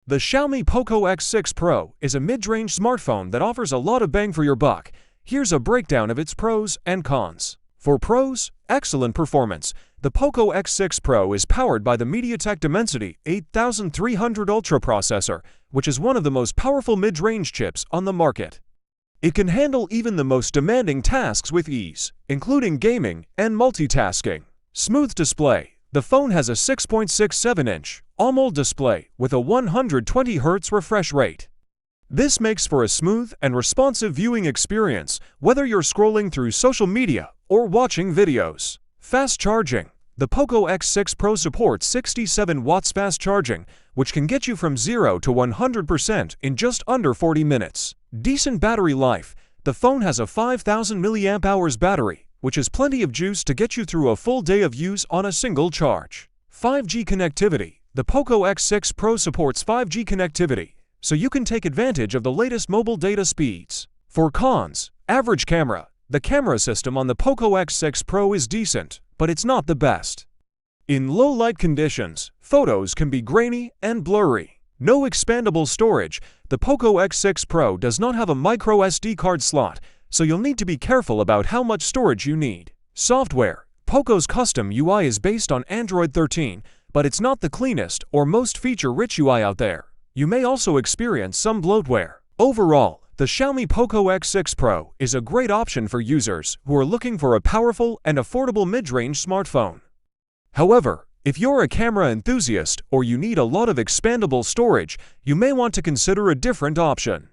The Xiaomi Poco X6 Pro is a mid-range smartphone that offers a lot of bang for your buck. Here's a breakdown of its pros and cons. For pros, excellent performance. The Poco X6 Pro is powered by the MediaTek Dimensity 8300 Ultra processor, which is one of the most powerful mid-range chips on the market. It can handle even the most demanding tasks with ease, including gaming and multitasking. Smooth display. The phone has a 6.67-inch AMOLED display with a 120 Hz refresh rate. This makes for a smooth and responsive viewing experience, whether you're scrolling through social media or watching videos. Fast charging. The Poco X6 Pro supports 67 watts fast charging, which can get you from 0 to 100% in just under 40 minutes. Decent battery life. The phone has a 5000 mAh battery, which is plenty of juice to get you through a full day of use on a single charge. 5G connectivity. The Poco X6 Pro supports 5G connectivity, so you can take advantage of the latest mobile data speeds. For cons, average camera. The camera system on the Poco X6 Pro is decent, but it's not the best. In low light conditions, photos can be grainy and blurry. No expandable storage. The Poco X6 Pro does not have a micro SD card slot, so you'll need to be careful about how much storage you need. Software. Poco's custom UI is based on Android 13, but it's not the cleanest or most feature-rich UI out there. You may also experience some bloatware. Overall, the Xiaomi Poco X6 Pro is a great option for users who are looking for a powerful and affordable mid-range smartphone. However, if you're a camera enthusiast or you need a lot of expandable storage, you may want to consider a different option.